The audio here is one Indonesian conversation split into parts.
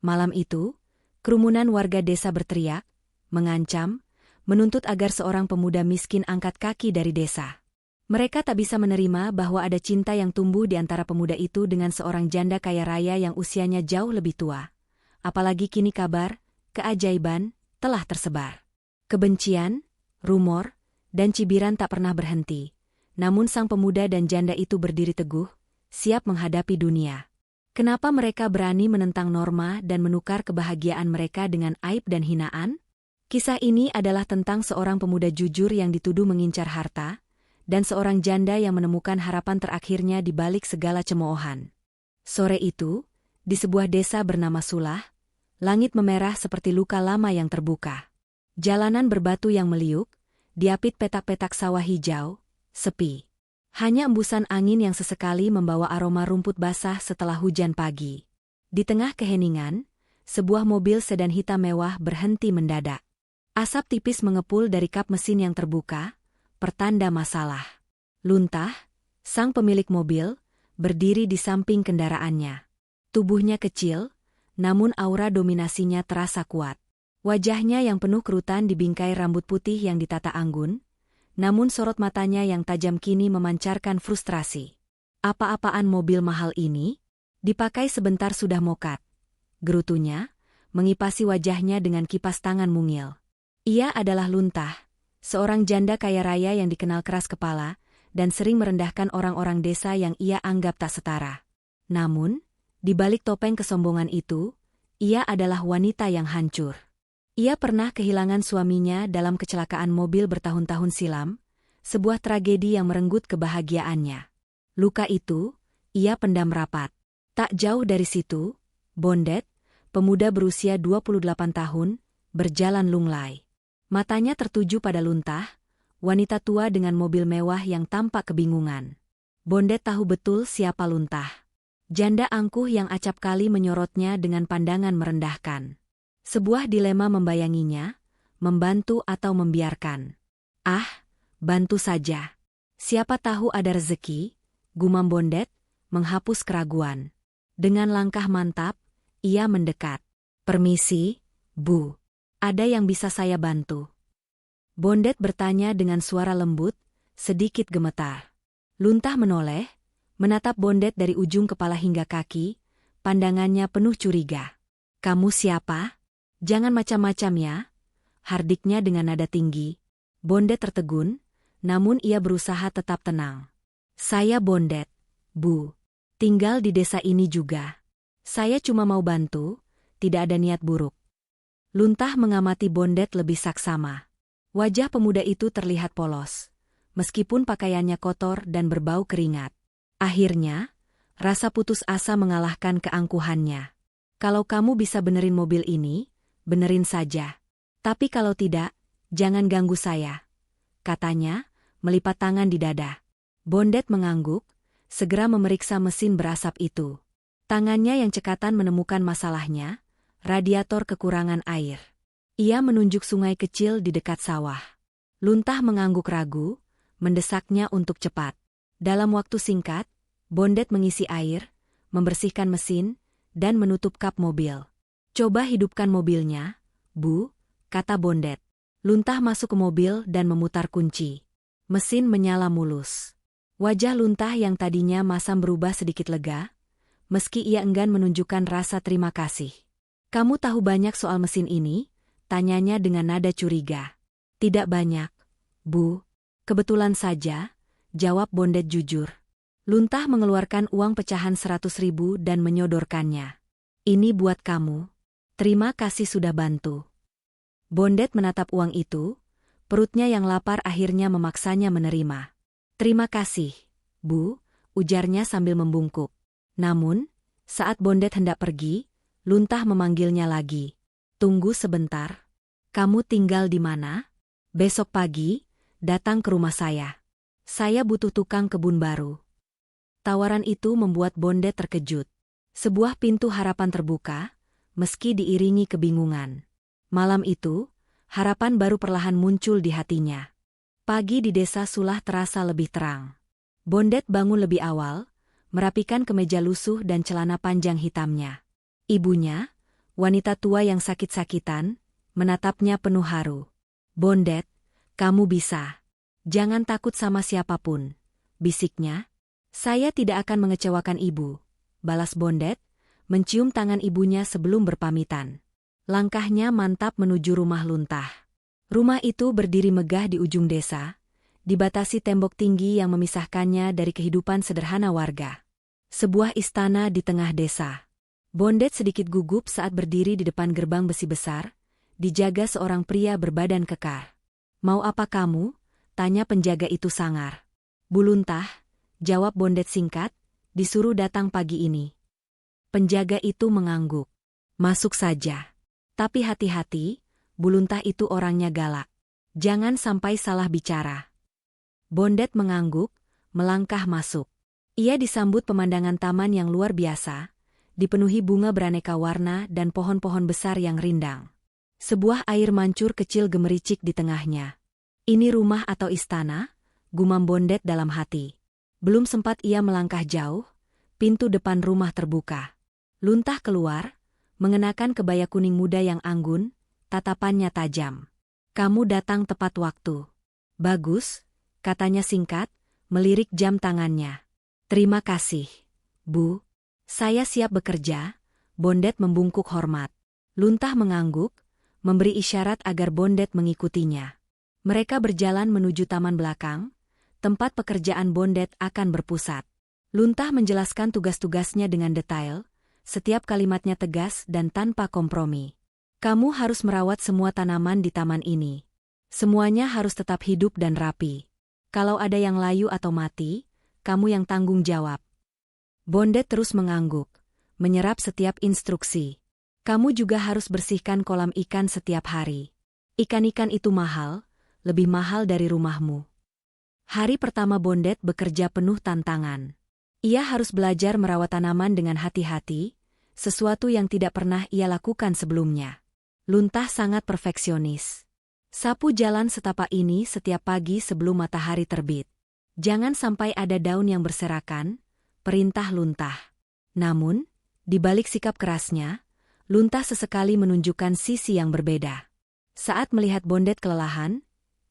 Malam itu, kerumunan warga desa berteriak, mengancam, menuntut agar seorang pemuda miskin angkat kaki dari desa. Mereka tak bisa menerima bahwa ada cinta yang tumbuh di antara pemuda itu dengan seorang janda kaya raya yang usianya jauh lebih tua. Apalagi kini kabar, keajaiban, telah tersebar. Kebencian, rumor, dan cibiran tak pernah berhenti. Namun sang pemuda dan janda itu berdiri teguh, siap menghadapi dunia. Kenapa mereka berani menentang norma dan menukar kebahagiaan mereka dengan aib dan hinaan? Kisah ini adalah tentang seorang pemuda jujur yang dituduh mengincar harta, dan seorang janda yang menemukan harapan terakhirnya di balik segala cemoohan. Sore itu, di sebuah desa bernama Sulah, langit memerah seperti luka lama yang terbuka. Jalanan berbatu yang meliuk, diapit petak-petak sawah hijau, sepi. Hanya embusan angin yang sesekali membawa aroma rumput basah setelah hujan pagi. Di tengah keheningan, sebuah mobil sedan hitam mewah berhenti mendadak. Asap tipis mengepul dari kap mesin yang terbuka, pertanda masalah. Luntah, sang pemilik mobil, berdiri di samping kendaraannya. Tubuhnya kecil, namun aura dominasinya terasa kuat. Wajahnya yang penuh kerutan dibingkai rambut putih yang ditata anggun, namun sorot matanya yang tajam kini memancarkan frustrasi. Apa-apaan mobil mahal ini? Dipakai sebentar sudah mokat. Gerutunya, mengipasi wajahnya dengan kipas tangan mungil. Ia adalah Luntah, seorang janda kaya raya yang dikenal keras kepala, dan sering merendahkan orang-orang desa yang ia anggap tak setara. Namun, di balik topeng kesombongan itu, ia adalah wanita yang hancur. Ia pernah kehilangan suaminya dalam kecelakaan mobil bertahun-tahun silam, sebuah tragedi yang merenggut kebahagiaannya. Luka itu, ia pendam rapat. Tak jauh dari situ, Bondet, pemuda berusia 28 tahun, berjalan lunglai. Matanya tertuju pada Luntah, wanita tua dengan mobil mewah yang tampak kebingungan. Bondet tahu betul siapa Luntah. Janda angkuh yang acap kali menyorotnya dengan pandangan merendahkan. Sebuah dilema membayanginya, membantu atau membiarkan. Ah, bantu saja. Siapa tahu ada rezeki, gumam Bondet, menghapus keraguan. Dengan langkah mantap, ia mendekat. Permisi, Bu. Ada yang bisa saya bantu? Bondet bertanya dengan suara lembut, sedikit gemetar. Luntah menoleh, menatap Bondet dari ujung kepala hingga kaki, pandangannya penuh curiga. Kamu siapa? Jangan macam-macam ya, hardiknya dengan nada tinggi. Bondet tertegun, namun ia berusaha tetap tenang. Saya Bondet, Bu. Tinggal di desa ini juga. Saya cuma mau bantu, tidak ada niat buruk. Luntah mengamati Bondet lebih saksama. Wajah pemuda itu terlihat polos, meskipun pakaiannya kotor dan berbau keringat. Akhirnya, rasa putus asa mengalahkan keangkuhannya. Kalau kamu bisa benerin mobil ini, benerin saja. Tapi kalau tidak, jangan ganggu saya, katanya, melipat tangan di dada. Bondet mengangguk, segera memeriksa mesin berasap itu. Tangannya yang cekatan menemukan masalahnya, radiator kekurangan air. Ia menunjuk sungai kecil di dekat sawah. Luntah mengangguk ragu, mendesaknya untuk cepat. Dalam waktu singkat, Bondet mengisi air, membersihkan mesin, dan menutup kap mobil. Coba hidupkan mobilnya, Bu, kata Bondet. Luntah masuk ke mobil dan memutar kunci. Mesin menyala mulus. Wajah Luntah yang tadinya masam berubah sedikit lega, meski ia enggan menunjukkan rasa terima kasih. Kamu tahu banyak soal mesin ini? Tanyanya dengan nada curiga. Tidak banyak, Bu. Kebetulan saja, jawab Bondet jujur. Luntah mengeluarkan uang pecahan 100.000 dan menyodorkannya. Ini buat kamu. Terima kasih sudah bantu. Bondet menatap uang itu, perutnya yang lapar akhirnya memaksanya menerima. Terima kasih, Bu, ujarnya sambil membungkuk. Namun, saat Bondet hendak pergi, Luntah memanggilnya lagi. Tunggu sebentar. Kamu tinggal di mana? Besok pagi, datang ke rumah saya. Saya butuh tukang kebun baru. Tawaran itu membuat Bondet terkejut. Sebuah pintu harapan terbuka, meski diiringi kebingungan. Malam itu, harapan baru perlahan muncul di hatinya. Pagi di desa Sulah terasa lebih terang. Bondet bangun lebih awal, merapikan kemeja lusuh dan celana panjang hitamnya. Ibunya, wanita tua yang sakit-sakitan, menatapnya penuh haru. Bondet, kamu bisa. Jangan takut sama siapapun, bisiknya. Saya tidak akan mengecewakan ibu, balas Bondet, mencium tangan ibunya sebelum berpamitan. Langkahnya mantap menuju rumah Luntah. Rumah itu berdiri megah di ujung desa, dibatasi tembok tinggi yang memisahkannya dari kehidupan sederhana warga. Sebuah istana di tengah desa. Bondet sedikit gugup saat berdiri di depan gerbang besi besar, dijaga seorang pria berbadan kekar. Mau apa kamu? Tanya penjaga itu sangar. Bu Luntah, jawab Bondet singkat, disuruh datang pagi ini. Penjaga itu mengangguk. Masuk saja. Tapi hati-hati, Bu Luntah itu orangnya galak. Jangan sampai salah bicara. Bondet mengangguk, melangkah masuk. Ia disambut pemandangan taman yang luar biasa, dipenuhi bunga beraneka warna dan pohon-pohon besar yang rindang. Sebuah air mancur kecil gemericik di tengahnya. Ini rumah atau istana? Gumam Bondet dalam hati. Belum sempat ia melangkah jauh, pintu depan rumah terbuka. Luntah keluar, mengenakan kebaya kuning muda yang anggun, tatapannya tajam. Kamu datang tepat waktu. Bagus, katanya singkat, melirik jam tangannya. Terima kasih, Bu. Saya siap bekerja. Bondet membungkuk hormat. Luntah mengangguk, memberi isyarat agar Bondet mengikutinya. Mereka berjalan menuju taman belakang, tempat pekerjaan Bondet akan berpusat. Luntah menjelaskan tugas-tugasnya dengan detail, setiap kalimatnya tegas dan tanpa kompromi. Kamu harus merawat semua tanaman di taman ini. Semuanya harus tetap hidup dan rapi. Kalau ada yang layu atau mati, kamu yang tanggung jawab. Bondet terus mengangguk, menyerap setiap instruksi. Kamu juga harus bersihkan kolam ikan setiap hari. Ikan-ikan itu mahal, lebih mahal dari rumahmu. Hari pertama Bondet bekerja penuh tantangan. Ia harus belajar merawat tanaman dengan hati-hati, sesuatu yang tidak pernah ia lakukan sebelumnya. Luntah sangat perfeksionis. Sapu jalan setapak ini setiap pagi sebelum matahari terbit. Jangan sampai ada daun yang berserakan, perintah Luntah. Namun, di balik sikap kerasnya, Luntah sesekali menunjukkan sisi yang berbeda. Saat melihat Bondet kelelahan,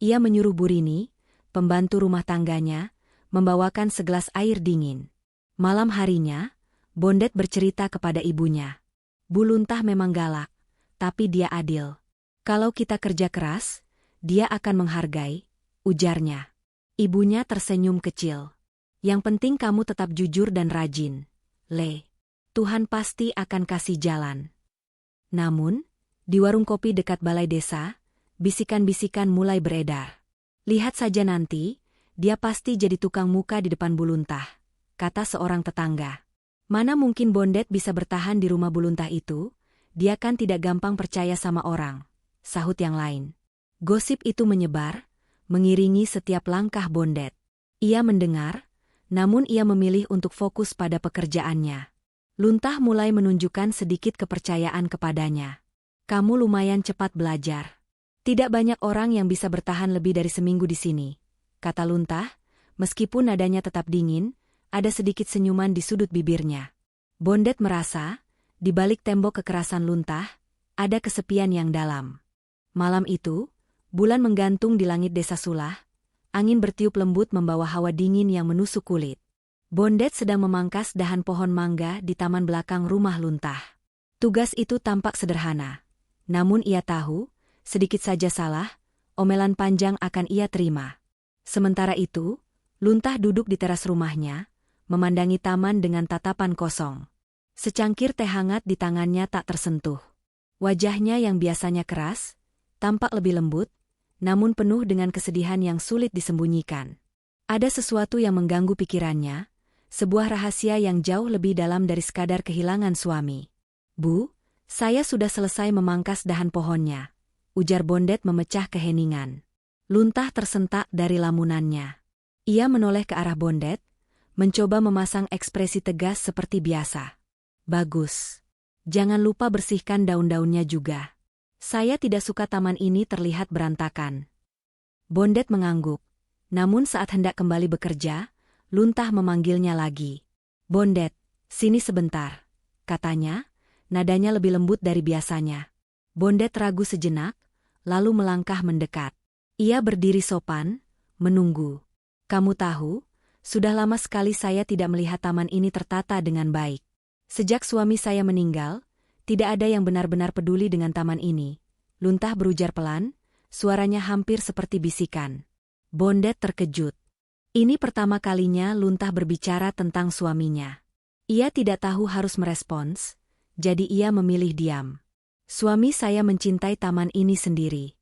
ia menyuruh Burini, pembantu rumah tangganya, membawakan segelas air dingin. Malam harinya, Bondet bercerita kepada ibunya. Bu Luntah memang galak, tapi dia adil. Kalau kita kerja keras, dia akan menghargai, ujarnya. Ibunya tersenyum kecil. Yang penting kamu tetap jujur dan rajin, Le. Tuhan pasti akan kasih jalan. Namun, di warung kopi dekat balai desa, bisikan-bisikan mulai beredar. Lihat saja nanti, dia pasti jadi tukang muka di depan Bu Luntah, kata seorang tetangga. Mana mungkin Bondet bisa bertahan di rumah Bu Luntah itu? Dia kan tidak gampang percaya sama orang, sahut yang lain. Gosip itu menyebar, mengiringi setiap langkah Bondet. Ia mendengar, namun ia memilih untuk fokus pada pekerjaannya. Luntah mulai menunjukkan sedikit kepercayaan kepadanya. Kamu lumayan cepat belajar. Tidak banyak orang yang bisa bertahan lebih dari seminggu di sini, kata Luntah, meskipun nadanya tetap dingin, ada sedikit senyuman di sudut bibirnya. Bondet merasa, di balik tembok kekerasan Luntah, ada kesepian yang dalam. Malam itu, bulan menggantung di langit desa Sulah, angin bertiup lembut membawa hawa dingin yang menusuk kulit. Bondet sedang memangkas dahan pohon mangga di taman belakang rumah Luntah. Tugas itu tampak sederhana. Namun ia tahu, sedikit saja salah, omelan panjang akan ia terima. Sementara itu, Luntah duduk di teras rumahnya, memandangi taman dengan tatapan kosong. Secangkir teh hangat di tangannya tak tersentuh. Wajahnya yang biasanya keras, tampak lebih lembut, namun penuh dengan kesedihan yang sulit disembunyikan. Ada sesuatu yang mengganggu pikirannya, sebuah rahasia yang jauh lebih dalam dari sekadar kehilangan suami. Bu, saya sudah selesai memangkas dahan pohonnya, ujar Bondet memecah keheningan. Luntah tersentak dari lamunannya. Ia menoleh ke arah Bondet, mencoba memasang ekspresi tegas seperti biasa. Bagus. Jangan lupa bersihkan daun-daunnya juga. Saya tidak suka taman ini terlihat berantakan. Bondet mengangguk. Namun saat hendak kembali bekerja, Luntah memanggilnya lagi. Bondet, sini sebentar, katanya, nadanya lebih lembut dari biasanya. Bondet ragu sejenak, lalu melangkah mendekat. Ia berdiri sopan, menunggu. Kamu tahu, sudah lama sekali saya tidak melihat taman ini tertata dengan baik. Sejak suami saya meninggal, tidak ada yang benar-benar peduli dengan taman ini. Luntah berujar pelan, suaranya hampir seperti bisikan. Bondet terkejut. Ini pertama kalinya Luntah berbicara tentang suaminya. Ia tidak tahu harus merespons, jadi ia memilih diam. Suami saya mencintai taman ini sendiri.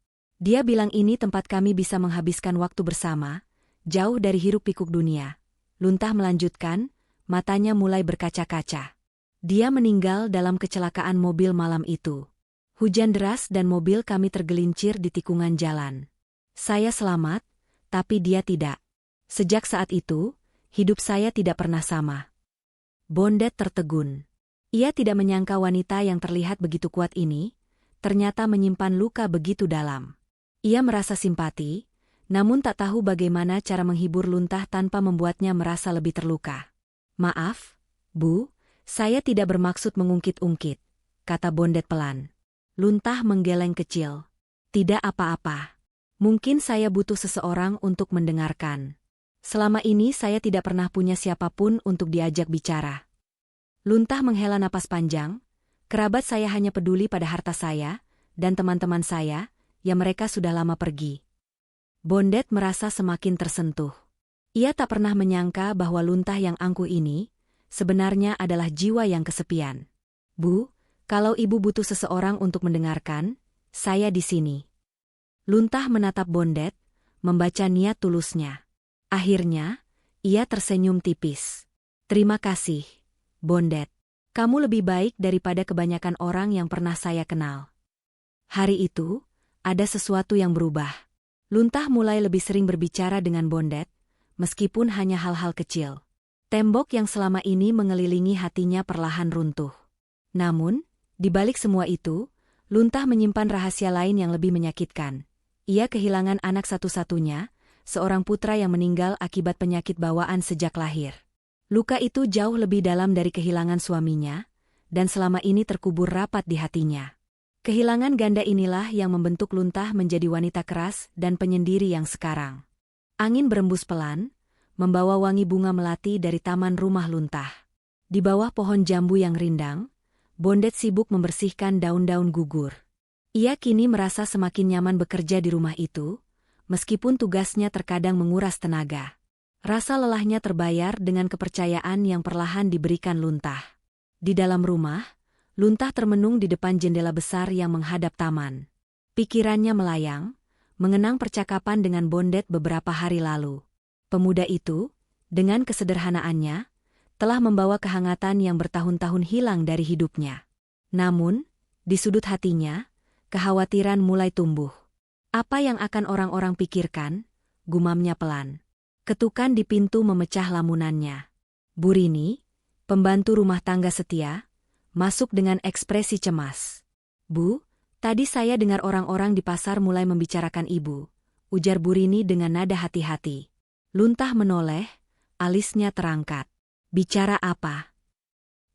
Dia bilang ini tempat kami bisa menghabiskan waktu bersama, jauh dari hiruk-pikuk dunia. Luntah melanjutkan, matanya mulai berkaca-kaca. Dia meninggal dalam kecelakaan mobil malam itu. Hujan deras dan mobil kami tergelincir di tikungan jalan. Saya selamat, tapi dia tidak. Sejak saat itu, hidup saya tidak pernah sama. Bondet tertegun. Ia tidak menyangka wanita yang terlihat begitu kuat ini, ternyata menyimpan luka begitu dalam. Ia merasa simpati, namun tak tahu bagaimana cara menghibur Luntah tanpa membuatnya merasa lebih terluka. Maaf, Bu, saya tidak bermaksud mengungkit-ungkit, kata Bondet pelan. Luntah menggeleng kecil. Tidak apa-apa. Mungkin saya butuh seseorang untuk mendengarkan. Selama ini saya tidak pernah punya siapapun untuk diajak bicara. Luntah menghela napas panjang. Kerabat saya hanya peduli pada harta saya, dan teman-teman saya, yang mereka sudah lama pergi. Bondet merasa semakin tersentuh. Ia tak pernah menyangka bahwa Luntah yang angkuh ini, sebenarnya adalah jiwa yang kesepian. Bu, kalau ibu butuh seseorang untuk mendengarkan, saya di sini. Luntah menatap Bondet, membaca niat tulusnya. Akhirnya, ia tersenyum tipis. Terima kasih, Bondet. Kamu lebih baik daripada kebanyakan orang yang pernah saya kenal. Hari itu, ada sesuatu yang berubah. Luntah mulai lebih sering berbicara dengan Bondet, meskipun hanya hal-hal kecil. Tembok yang selama ini mengelilingi hatinya perlahan runtuh. Namun, di balik semua itu, Luntah menyimpan rahasia lain yang lebih menyakitkan. Ia kehilangan anak satu-satunya, seorang putra yang meninggal akibat penyakit bawaan sejak lahir. Luka itu jauh lebih dalam dari kehilangan suaminya, dan selama ini terkubur rapat di hatinya. Kehilangan ganda inilah yang membentuk Luntah menjadi wanita keras dan penyendiri yang sekarang. Angin berembus pelan, membawa wangi bunga melati dari taman rumah Luntah. Di bawah pohon jambu yang rindang, Bondet sibuk membersihkan daun-daun gugur. Ia kini merasa semakin nyaman bekerja di rumah itu, meskipun tugasnya terkadang menguras tenaga. Rasa lelahnya terbayar dengan kepercayaan yang perlahan diberikan Luntah. Di dalam rumah, Luntah termenung di depan jendela besar yang menghadap taman. Pikirannya melayang, mengenang percakapan dengan Bondet beberapa hari lalu. Pemuda itu, dengan kesederhanaannya, telah membawa kehangatan yang bertahun-tahun hilang dari hidupnya. Namun, di sudut hatinya, kekhawatiran mulai tumbuh. Apa yang akan orang-orang pikirkan? Gumamnya pelan. Ketukan di pintu memecah lamunannya. Bu Rini, pembantu rumah tangga setia, masuk dengan ekspresi cemas. Bu, tadi saya dengar orang-orang di pasar mulai membicarakan ibu, ujar Bu Rini dengan nada hati-hati. Luntah menoleh, alisnya terangkat. Bicara apa?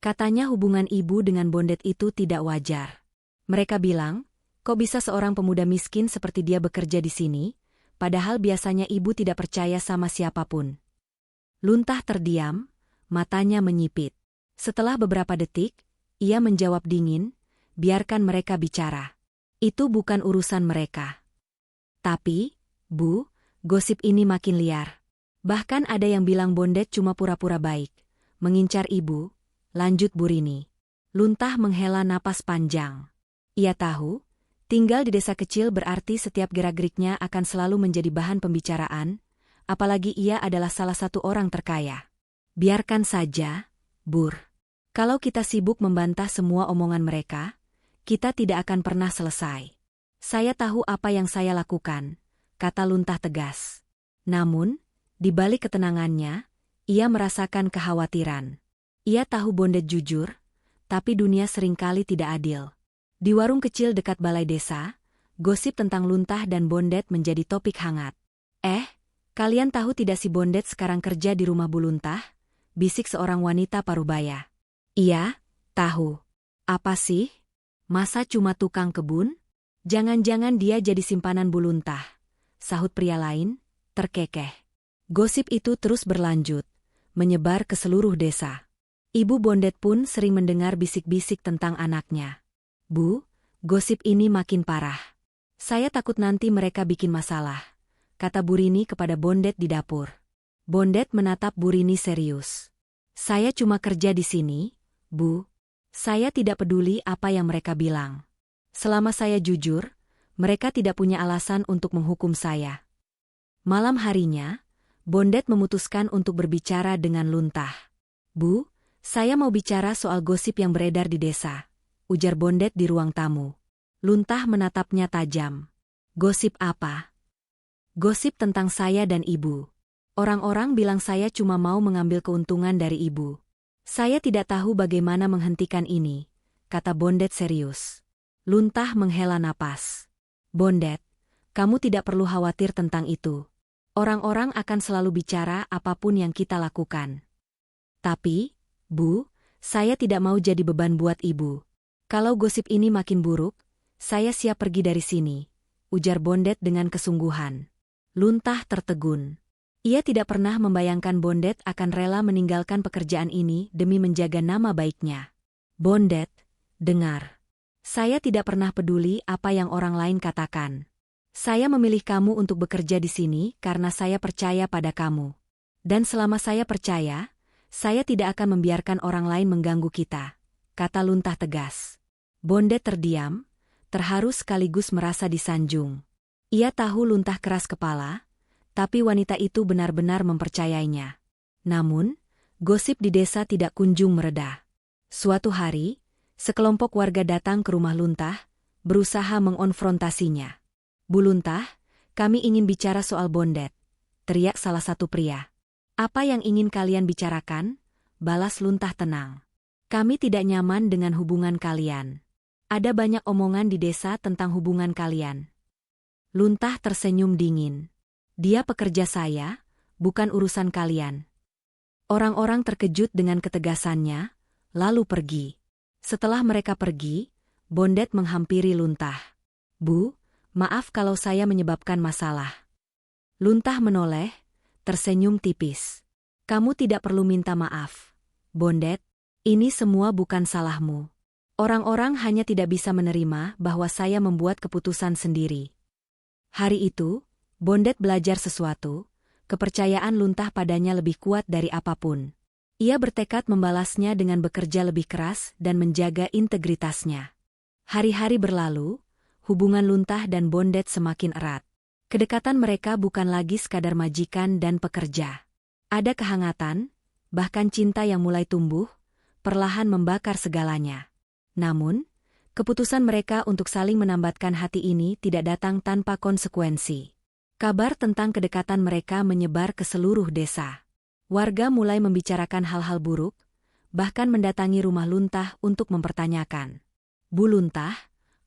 Katanya hubungan ibu dengan Bondet itu tidak wajar. Mereka bilang, kok bisa seorang pemuda miskin seperti dia bekerja di sini, padahal biasanya ibu tidak percaya sama siapapun. Luntah terdiam, matanya menyipit. Setelah beberapa detik, ia menjawab dingin, biarkan mereka bicara. Itu bukan urusan mereka. Tapi, Bu, gosip ini makin liar. Bahkan ada yang bilang Bondet cuma pura-pura baik, mengincar ibu, lanjut Bu Rini. Luntah menghela napas panjang. Ia tahu, tinggal di desa kecil berarti setiap gerak-geriknya akan selalu menjadi bahan pembicaraan, apalagi ia adalah salah satu orang terkaya. Biarkan saja, Bur. Kalau kita sibuk membantah semua omongan mereka, kita tidak akan pernah selesai. Saya tahu apa yang saya lakukan, kata Luntah tegas. Namun, di balik ketenangannya, ia merasakan kekhawatiran. Ia tahu Bondet jujur, tapi dunia seringkali tidak adil. Di warung kecil dekat balai desa, gosip tentang Luntah dan Bondet menjadi topik hangat. Kalian tahu tidak si Bondet sekarang kerja di rumah Bu Luntah? Bisik seorang wanita parubaya. Iya, tahu. Apa sih? Masa cuma tukang kebun? Jangan-jangan dia jadi simpanan Buluntah, sahut pria lain, terkekeh. Gosip itu terus berlanjut, menyebar ke seluruh desa. Ibu Bondet pun sering mendengar bisik-bisik tentang anaknya. Bu, gosip ini makin parah. Saya takut nanti mereka bikin masalah, kata Burini kepada Bondet di dapur. Bondet menatap Burini serius. Saya cuma kerja di sini, Bu. Saya tidak peduli apa yang mereka bilang. Selama saya jujur, mereka tidak punya alasan untuk menghukum saya. Malam harinya, Bondet memutuskan untuk berbicara dengan Luntah. Bu, saya mau bicara soal gosip yang beredar di desa, ujar Bondet di ruang tamu. Luntah menatapnya tajam. Gosip apa? Gosip tentang saya dan ibu. Orang-orang bilang saya cuma mau mengambil keuntungan dari ibu. Saya tidak tahu bagaimana menghentikan ini, kata Bondet serius. Luntah menghela napas. Bondet, kamu tidak perlu khawatir tentang itu. Orang-orang akan selalu bicara apapun yang kita lakukan. Tapi, Bu, saya tidak mau jadi beban buat ibu. Kalau gosip ini makin buruk, saya siap pergi dari sini, ujar Bondet dengan kesungguhan. Luntah tertegun. Ia tidak pernah membayangkan Bondet akan rela meninggalkan pekerjaan ini demi menjaga nama baiknya. Bondet, dengar. Saya tidak pernah peduli apa yang orang lain katakan. Saya memilih kamu untuk bekerja di sini karena saya percaya pada kamu. Dan selama saya percaya, saya tidak akan membiarkan orang lain mengganggu kita, kata Luntah tegas. Bondet terdiam, terharu sekaligus merasa disanjung. Ia tahu Luntah keras kepala, tapi wanita itu benar-benar mempercayainya. Namun, gosip di desa tidak kunjung mereda. Suatu hari, sekelompok warga datang ke rumah Luntah, berusaha mengonfrontasinya. Bu Luntah, kami ingin bicara soal Bondet, teriak salah satu pria. Apa yang ingin kalian bicarakan? Balas Luntah tenang. Kami tidak nyaman dengan hubungan kalian. Ada banyak omongan di desa tentang hubungan kalian. Luntah tersenyum dingin. Dia pekerja saya, bukan urusan kalian. Orang-orang terkejut dengan ketegasannya, lalu pergi. Setelah mereka pergi, Bondet menghampiri Luntah. Bu, maaf kalau saya menyebabkan masalah. Luntah menoleh, tersenyum tipis. Kamu tidak perlu minta maaf. Bondet, ini semua bukan salahmu. Orang-orang hanya tidak bisa menerima bahwa saya membuat keputusan sendiri. Hari itu, Bondet belajar sesuatu, kepercayaan Luntah padanya lebih kuat dari apapun. Ia bertekad membalasnya dengan bekerja lebih keras dan menjaga integritasnya. Hari-hari berlalu, hubungan Luntah dan Bondet semakin erat. Kedekatan mereka bukan lagi sekadar majikan dan pekerja. Ada kehangatan, bahkan cinta yang mulai tumbuh, perlahan membakar segalanya. Namun, keputusan mereka untuk saling menambatkan hati ini tidak datang tanpa konsekuensi. Kabar tentang kedekatan mereka menyebar ke seluruh desa. Warga mulai membicarakan hal-hal buruk, bahkan mendatangi rumah Luntah untuk mempertanyakan. Bu Luntah,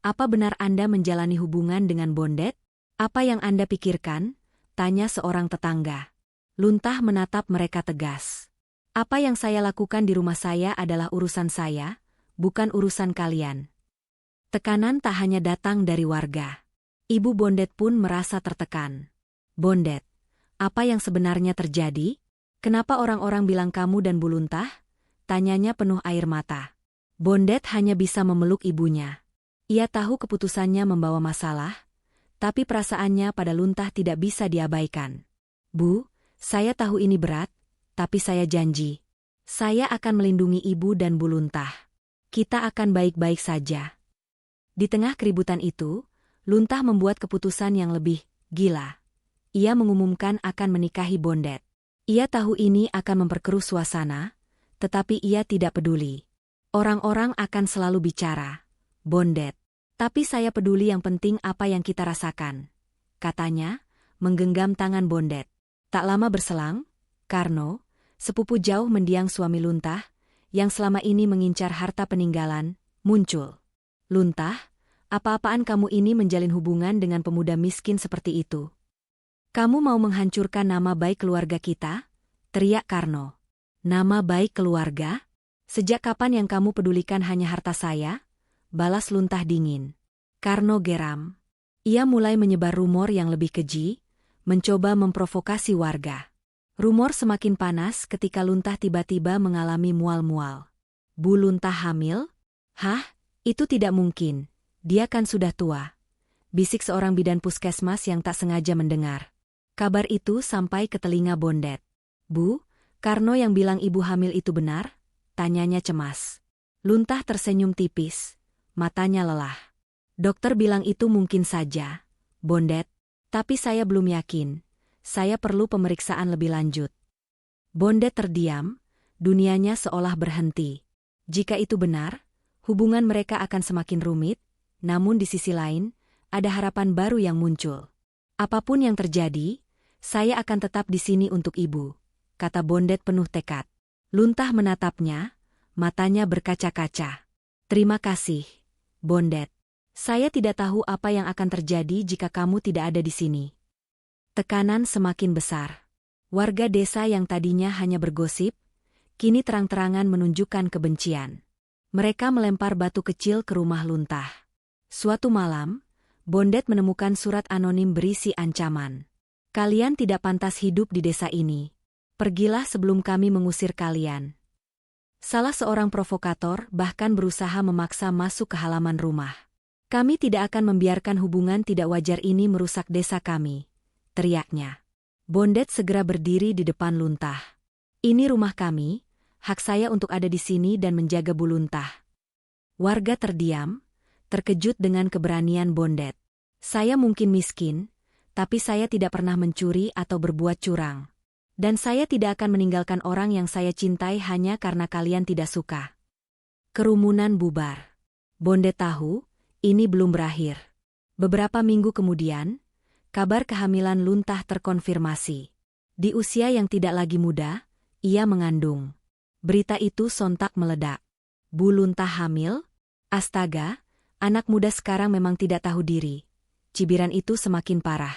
apa benar Anda menjalani hubungan dengan Bondet? Apa yang Anda pikirkan? Tanya seorang tetangga. Luntah menatap mereka tegas. Apa yang saya lakukan di rumah saya adalah urusan saya, bukan urusan kalian. Tekanan tak hanya datang dari warga. Ibu Bondet pun merasa tertekan. Bondet, apa yang sebenarnya terjadi? Kenapa orang-orang bilang kamu dan Bu Luntah? Tanyanya penuh air mata. Bondet hanya bisa memeluk ibunya. Ia tahu keputusannya membawa masalah, tapi perasaannya pada Luntah tidak bisa diabaikan. Bu, saya tahu ini berat, tapi saya janji. Saya akan melindungi ibu dan Bu Luntah. Kita akan baik-baik saja. Di tengah keributan itu, Luntah membuat keputusan yang lebih gila. Ia mengumumkan akan menikahi Bondet. Ia tahu ini akan memperkeruh suasana, tetapi ia tidak peduli. Orang-orang akan selalu bicara, Bondet. Tapi saya peduli yang penting apa yang kita rasakan. Katanya, menggenggam tangan Bondet. Tak lama berselang, Karno, sepupu jauh mendiang suami Luntah, yang selama ini mengincar harta peninggalan, muncul. Luntah, apa-apaan kamu ini menjalin hubungan dengan pemuda miskin seperti itu? Kamu mau menghancurkan nama baik keluarga kita? Teriak Karno. Nama baik keluarga? Sejak kapan yang kamu pedulikan hanya harta saya? Balas Luntah dingin. Karno geram. Ia mulai menyebar rumor yang lebih keji, mencoba memprovokasi warga. Rumor semakin panas ketika Luntah tiba-tiba mengalami mual-mual. Bu Luntah hamil? Hah? Itu tidak mungkin. Dia kan sudah tua. Bisik seorang bidan puskesmas yang tak sengaja mendengar. Kabar itu sampai ke telinga Bondet. Bu, Karno yang bilang ibu hamil itu benar? Tanyanya cemas. Luntah tersenyum tipis. Matanya lelah. Dokter bilang itu mungkin saja, Bondet. Tapi saya belum yakin. Saya perlu pemeriksaan lebih lanjut. Bondet terdiam, dunianya seolah berhenti. Jika itu benar, hubungan mereka akan semakin rumit, namun di sisi lain, ada harapan baru yang muncul. Apapun yang terjadi, saya akan tetap di sini untuk ibu, kata Bondet penuh tekad. Luntah menatapnya, matanya berkaca-kaca. Terima kasih, Bondet. Saya tidak tahu apa yang akan terjadi jika kamu tidak ada di sini. Tekanan semakin besar. Warga desa yang tadinya hanya bergosip, kini terang-terangan menunjukkan kebencian. Mereka melempar batu kecil ke rumah Luntah. Suatu malam, Bondet menemukan surat anonim berisi ancaman. Kalian tidak pantas hidup di desa ini. Pergilah sebelum kami mengusir kalian. Salah seorang provokator bahkan berusaha memaksa masuk ke halaman rumah. Kami tidak akan membiarkan hubungan tidak wajar ini merusak desa kami, teriaknya. Bondet segera berdiri di depan Luntah. Ini rumah kami, hak saya untuk ada di sini dan menjaga Bu Luntah. Warga terdiam, terkejut dengan keberanian Bondet. Saya mungkin miskin, tapi saya tidak pernah mencuri atau berbuat curang. Dan saya tidak akan meninggalkan orang yang saya cintai hanya karena kalian tidak suka. Kerumunan bubar. Bondet tahu, ini belum berakhir. Beberapa minggu kemudian, kabar kehamilan Luntah terkonfirmasi. Di usia yang tidak lagi muda, ia mengandung. Berita itu sontak meledak. Bu Luntah hamil? Astaga, anak muda sekarang memang tidak tahu diri. Cibiran itu semakin parah.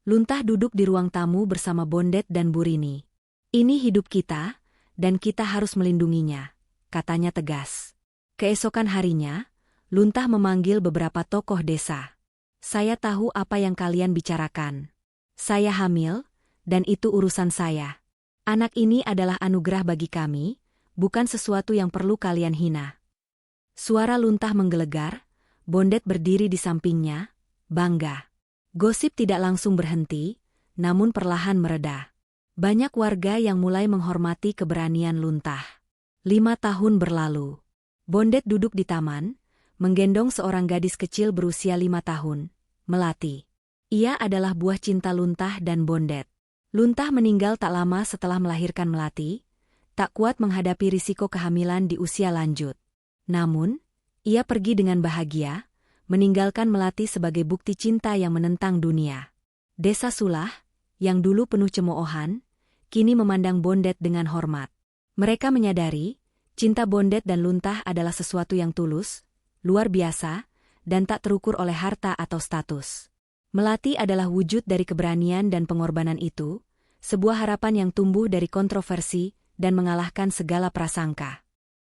Luntah duduk di ruang tamu bersama Bondet dan Bu Rini. Ini hidup kita, dan kita harus melindunginya, katanya tegas. Keesokan harinya, Luntah memanggil beberapa tokoh desa. Saya tahu apa yang kalian bicarakan. Saya hamil, dan itu urusan saya. Anak ini adalah anugerah bagi kami, bukan sesuatu yang perlu kalian hina. Suara Luntah menggelegar, Bondet berdiri di sampingnya, bangga. Gosip tidak langsung berhenti, namun perlahan mereda. Banyak warga yang mulai menghormati keberanian Luntah. 5 tahun berlalu. Bondet duduk di taman, menggendong seorang gadis kecil berusia 5 tahun, Melati. Ia adalah buah cinta Luntah dan Bondet. Luntah meninggal tak lama setelah melahirkan Melati, tak kuat menghadapi risiko kehamilan di usia lanjut. Namun, ia pergi dengan bahagia, meninggalkan Melati sebagai bukti cinta yang menentang dunia. Desa Sulah, yang dulu penuh cemoohan, kini memandang Bondet dengan hormat. Mereka menyadari, cinta Bondet dan Luntah adalah sesuatu yang tulus, luar biasa, dan tak terukur oleh harta atau status. Melati adalah wujud dari keberanian dan pengorbanan itu, sebuah harapan yang tumbuh dari kontroversi dan mengalahkan segala prasangka.